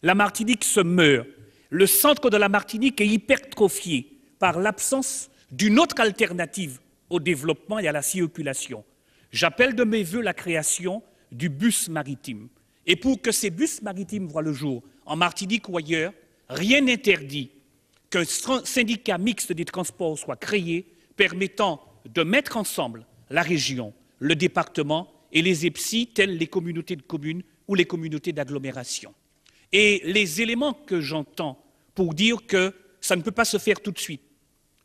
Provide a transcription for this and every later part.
La Martinique se meurt. Le centre de la Martinique est hypertrophié par l'absence d'une autre alternative au développement et à la circulation. J'appelle de mes vœux la création du bus maritime. Et pour que ces bus maritimes voient le jour, en Martinique ou ailleurs, rien n'interdit qu'un syndicat mixte des transports soit créé, permettant de mettre ensemble la région, le département et les EPCI, telles les communautés de communes ou les communautés d'agglomération. Et les éléments que j'entends pour dire que ça ne peut pas se faire tout de suite,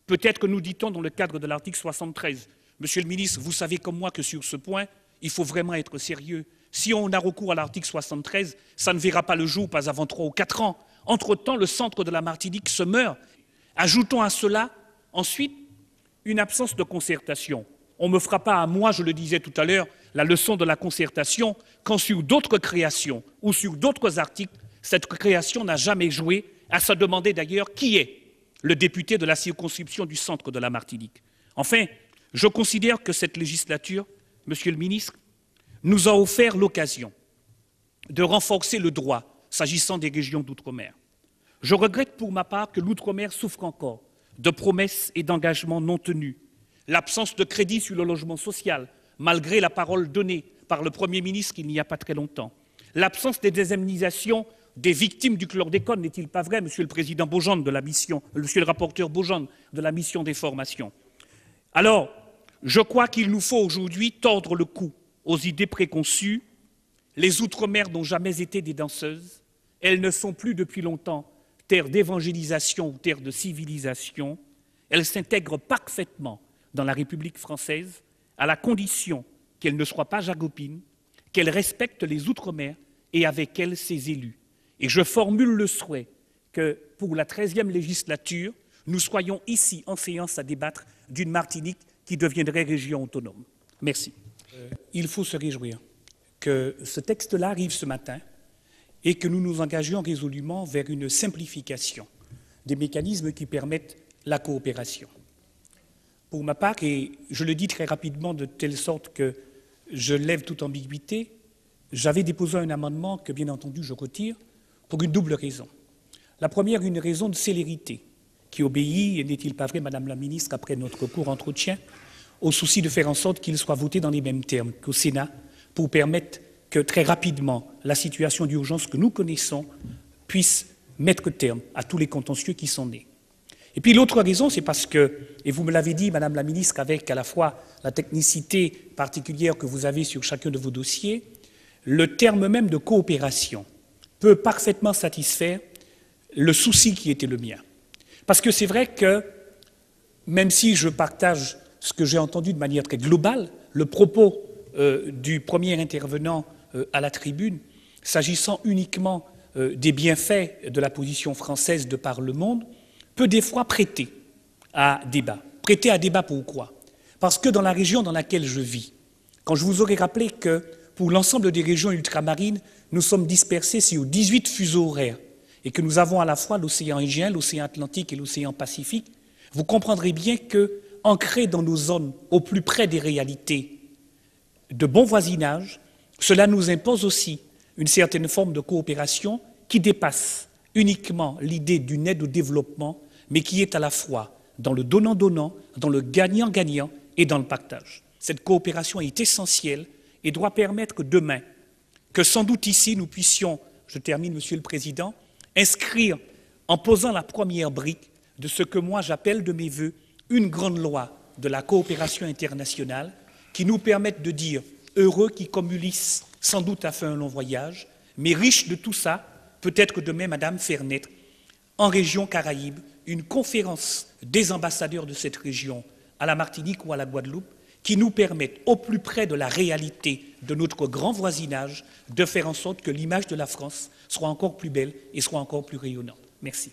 peut-être que nous dit-on dans le cadre de l'article 73, Monsieur le ministre, vous savez comme moi que sur ce point, il faut vraiment être sérieux. Si on a recours à l'article 73, ça ne verra pas le jour, pas avant 3 ou 4 ans. Entre-temps, le centre de la Martinique se meurt. Ajoutons à cela, ensuite, une absence de concertation. On ne me fera pas à moi, je le disais tout à l'heure, la leçon de la concertation, quand sur d'autres créations ou sur d'autres articles, cette création n'a jamais joué, à se demander d'ailleurs qui est le député de la circonscription du centre de la Martinique. Enfin, je considère que cette législature, Monsieur le ministre, nous a offert l'occasion de renforcer le droit s'agissant des régions d'outre-mer. Je regrette pour ma part que l'outre-mer souffre encore de promesses et d'engagements non tenus, l'absence de crédit sur le logement social, malgré la parole donnée par le Premier ministre il n'y a pas très longtemps, l'absence des indemnisations des victimes du chlordécone, n'est-il pas vrai, Monsieur le Président Beaujean de la mission, Monsieur le rapporteur Beaujean de la mission d'information. Alors, je crois qu'il nous faut aujourd'hui tordre le cou aux idées préconçues. Les Outre-mer n'ont jamais été des danseuses. Elles ne sont plus depuis longtemps terre d'évangélisation ou terre de civilisation. Elles s'intègrent parfaitement dans la République française à la condition qu'elles ne soient pas jacobines, qu'elles respectent les Outre-mer et avec elles ses élus. Et je formule le souhait que pour la 13e législature, nous soyons ici en séance à débattre d'une Martinique qui deviendrait région autonome. Merci. Il faut se réjouir que ce texte-là arrive ce matin et que nous nous engagions résolument vers une simplification des mécanismes qui permettent la coopération. Pour ma part, et je le dis très rapidement de telle sorte que je lève toute ambiguïté, j'avais déposé un amendement que, bien entendu, je retire pour une double raison. La première, une raison de célérité, qui obéit, n'est-il pas vrai, Madame la Ministre, après notre court entretien, au souci de faire en sorte qu'il soit voté dans les mêmes termes qu'au Sénat, pour permettre que très rapidement la situation d'urgence que nous connaissons puisse mettre terme à tous les contentieux qui sont nés. Et puis l'autre raison, c'est parce que, et vous me l'avez dit, Madame la Ministre, avec à la fois la technicité particulière que vous avez sur chacun de vos dossiers, le terme même de coopération peut parfaitement satisfaire le souci qui était le mien. Parce que c'est vrai que, même si je partage ce que j'ai entendu de manière très globale, le propos du premier intervenant à la tribune, s'agissant uniquement des bienfaits de la position française de par le monde, peut des fois prêter à débat. Prêter à débat pourquoi? Parce que dans la région dans laquelle je vis, quand je vous aurais rappelé que pour l'ensemble des régions ultramarines, nous sommes dispersés sur 18 fuseaux horaires et que nous avons à la fois l'océan Indien, l'océan Atlantique et l'océan Pacifique, vous comprendrez bien que, ancrés dans nos zones au plus près des réalités de bon voisinage, cela nous impose aussi une certaine forme de coopération qui dépasse uniquement l'idée d'une aide au développement, mais qui est à la fois dans le donnant-donnant, dans le gagnant-gagnant et dans le partage. Cette coopération est essentielle et doit permettre demain que sans doute ici nous puissions, je termine Monsieur le Président, inscrire en posant la première brique de ce que moi j'appelle de mes vœux une grande loi de la coopération internationale qui nous permette de dire heureux qui, comme Ulysse, sans doute a fait un long voyage, mais riche de tout ça, peut-être que demain, Madame, faire naître en région Caraïbe une conférence des ambassadeurs de cette région à la Martinique ou à la Guadeloupe qui nous permette, au plus près de la réalité de notre grand voisinage, de faire en sorte que l'image de la France soit encore plus belle et soit encore plus rayonnante. Merci.